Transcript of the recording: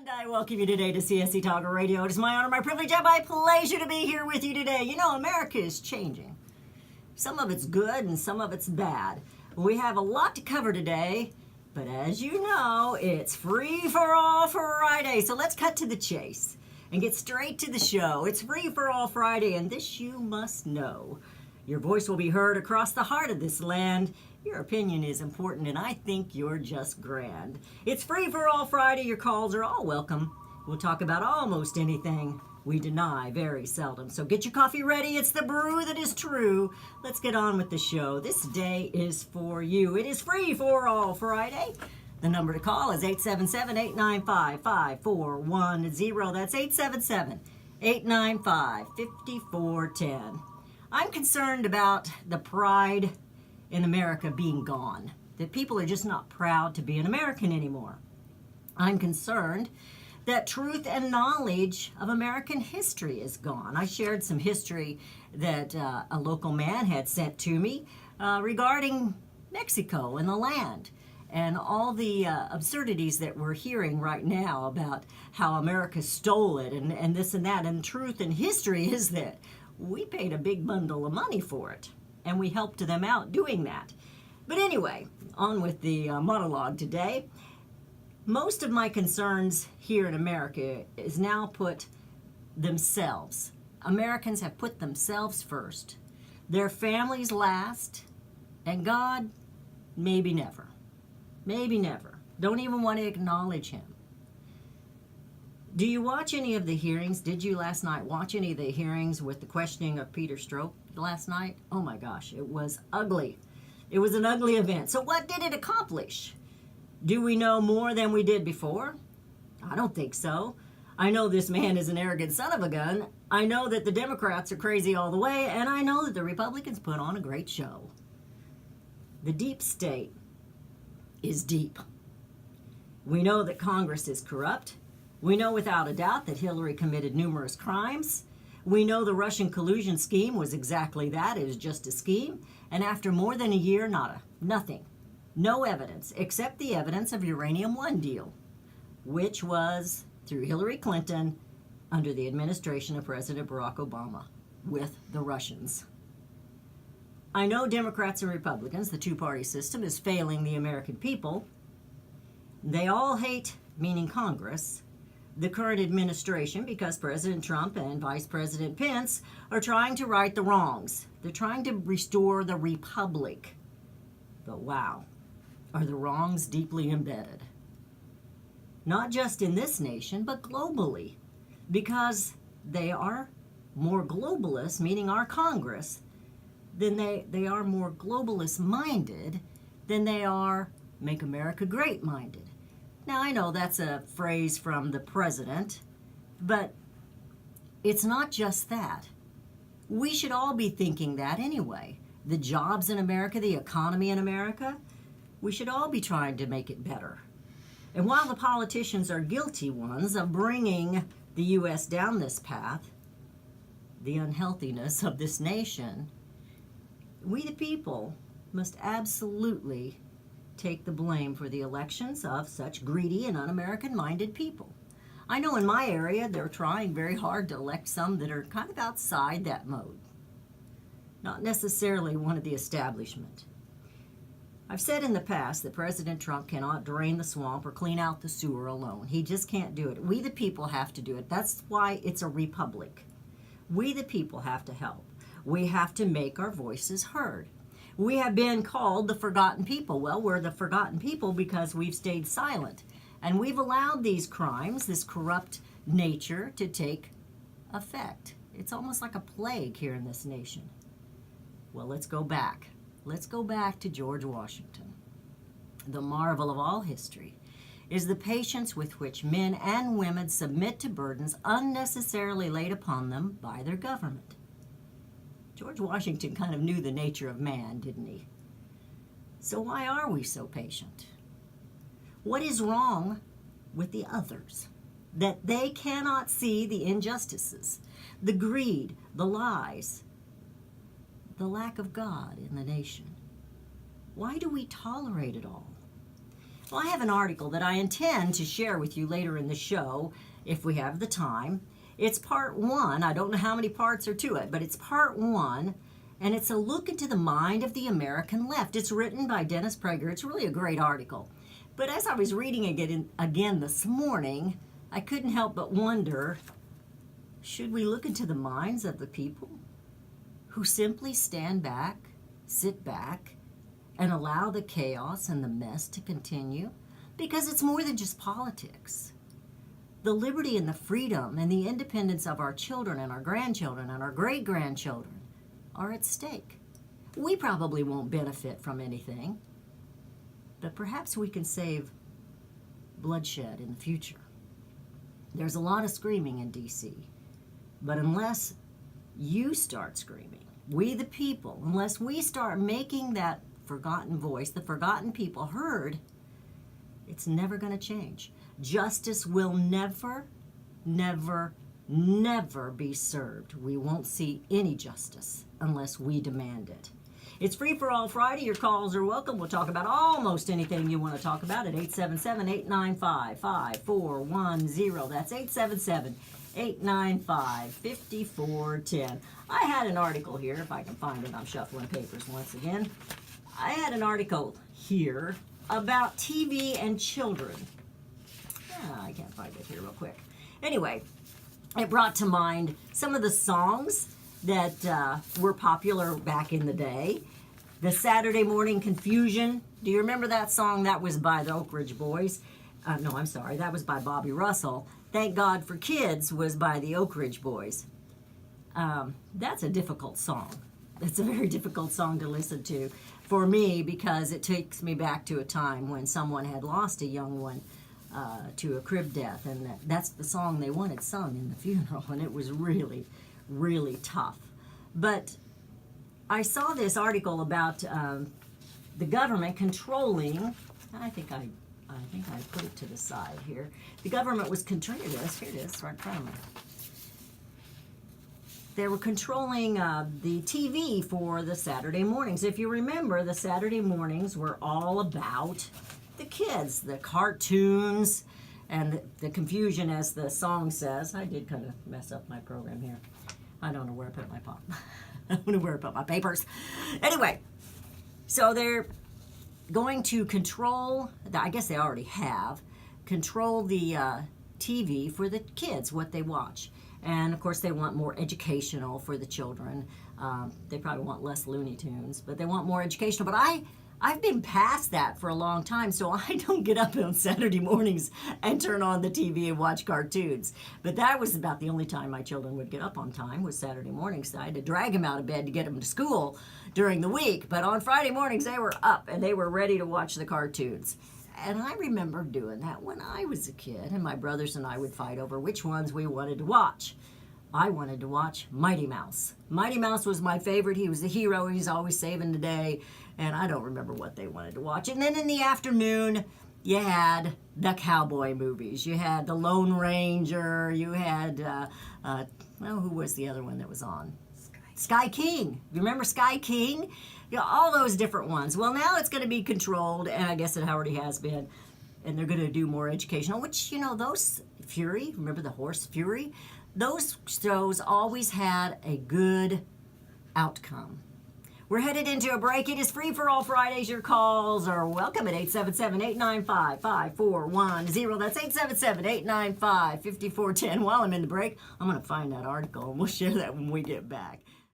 And I welcome you today to CSC Talk Radio. It is my honor, my privilege, and my pleasure to be here with you today. You know, America is changing. Some of it's good and some of it's bad. We have a lot to cover today, but as you know, it's Free for All Friday. So let's cut to the chase and get straight to the show. It's Free for All Friday, and this you must know. Your voice will be heard across the heart of this land. Your opinion is important, and I think you're just grand. It's Free for All Friday. Your calls are all welcome. We'll talk about almost anything. We deny very seldom. So get your coffee ready. It's the brew that is true. Let's get on with the show. This day is for you. It is Free for All Friday. The number to call is 877-895-5410. That's 877-895-5410. I'm concerned about the pride in America being gone, that people are just not proud to be an American anymore. I'm concerned that truth and knowledge of American history is gone. I shared some history that a local man had sent to me regarding Mexico and the land and all the absurdities that we're hearing right now about how America stole it and this and that. And truth and history is that we paid a big bundle of money for it, and we helped them out doing that. But anyway, on with the monologue today. Most of my concerns here in America is now put themselves. Americans have put themselves first, their families last, and God, maybe never. Maybe never. Don't even want to acknowledge him. Do you watch any of the hearings? Did you last night watch any of the hearings with the questioning of Peter Strzok last night? Oh my gosh, it was ugly. It was an ugly event. So what did it accomplish? Do we know more than we did before? I don't think so. I know this man is an arrogant son of a gun. I know that the Democrats are crazy all the way, and I know that the Republicans put on a great show. The deep state is deep. We know that Congress is corrupt. We know without a doubt that Hillary committed numerous crimes. We know the Russian collusion scheme was exactly that. It was just a scheme. And after more than a year, nothing. No evidence, except the evidence of Uranium One deal, which was through Hillary Clinton under the administration of President Barack Obama with the Russians. I know Democrats and Republicans, the two-party system, is failing the American people. They all hate, meaning Congress, the current administration, because President Trump and Vice President Pence are trying to right the wrongs. They're trying to restore the republic. But wow, are the wrongs deeply embedded? Not just in this nation, but globally, because they are more globalist, meaning our Congress, than they are more globalist-minded than they are Make America Great-minded. Now, I know that's a phrase from the president, but it's not just that. We should all be thinking that anyway. The jobs in America, the economy in America, we should all be trying to make it better. And while the politicians are guilty ones of bringing the U.S. down this path, the unhealthiness of this nation, we the people must absolutely take the blame for the elections of such greedy and un-American-minded people. I know in my area they're trying very hard to elect some that are kind of outside that mode, not necessarily one of the establishment. I've said in the past that President Trump cannot drain the swamp or clean out the sewer alone. He just can't do it. We the people have to do it. That's why it's a republic. We the people have to help. We have to make our voices heard. We have been called the forgotten people. Well, we're the forgotten people because we've stayed silent. And we've allowed these crimes, this corrupt nature, to take effect. It's almost like a plague here in this nation. Well, let's go back. Let's go back to George Washington. The marvel of all history is the patience with which men and women submit to burdens unnecessarily laid upon them by their government. George Washington kind of knew the nature of man, didn't he? So why are we so patient? What is wrong with the others? That they cannot see the injustices, the greed, the lies, the lack of God in the nation. Why do we tolerate it all? Well, I have an article that I intend to share with you later in the show, if we have the time. It's part 1. I don't know how many parts are to it, but it's part 1, and it's a look into the mind of the American left. It's written by Dennis Prager. It's really a great article. But as I was reading it again this morning, I couldn't help but wonder, should we look into the minds of the people who simply stand back, sit back, and allow the chaos and the mess to continue? Because it's more than just politics. The liberty and the freedom and the independence of our children and our grandchildren and our great-grandchildren are at stake. We probably won't benefit from anything, but perhaps we can save bloodshed in the future. There's a lot of screaming in D.C., but unless you start screaming, we the people, unless we start making that forgotten voice, the forgotten people heard, it's never going to change. Justice will never, never, never be served. We won't see any justice unless we demand it. It's Free for All Friday. Your calls are welcome. We'll talk about almost anything you want to talk about at 877-895-5410. That's 877-895-5410. I had an article here, if I can find it. I'm shuffling papers once again. I had an article here about TV and children. I can't find it here real quick. Anyway, it brought to mind some of the songs that were popular back in the day. The Saturday Morning Confusion. Do you remember that song? That was by the Oak Ridge Boys. No, I'm sorry. That was by Bobby Russell. Thank God for Kids was by the Oak Ridge Boys. That's a difficult song. It's a very difficult song to listen to for me because it takes me back to a time when someone had lost a young one to a crib death, and that's the song they wanted sung in the funeral, and it was really, really tough. But I saw this article about the government controlling. I think I put it to the side here. The government was controlling this. Here it is, right in front of me. They were controlling the TV for the Saturday mornings. If you remember, the Saturday mornings were all about the kids, the cartoons, and the confusion, as the song says. I did kind of mess up my program here. I don't know where I put my pop. I don't know where I put my papers. Anyway, so they're going to control, I guess they already have, control the TV for the kids, what they watch. And of course they want more educational for the children. They probably want less Looney Tunes, but they want more educational. But I've been past that for a long time, so I don't get up on Saturday mornings and turn on the TV and watch cartoons. But that was about the only time my children would get up on time, was Saturday mornings. I had to drag them out of bed to get them to school during the week. But on Friday mornings, they were up and they were ready to watch the cartoons. And I remember doing that when I was a kid, and my brothers and I would fight over which ones we wanted to watch. I wanted to watch Mighty Mouse. Mighty Mouse was my favorite. He was the hero. He's always saving the day. And I don't remember what they wanted to watch. And then in the afternoon, you had the cowboy movies. You had the Lone Ranger. You had, who was the other one that was on? Sky King. You remember Sky King? You know, all those different ones. Well, now it's going to be controlled, and I guess it already has been. And they're going to do more educational, which, those Fury, remember the horse Fury? Those shows always had a good outcome. We're headed into a break. It is Free for All Fridays. Your calls are welcome at 877-895-5410. That's 877-895-5410. While I'm in the break, I'm going to find that article, and we'll share that when we get back.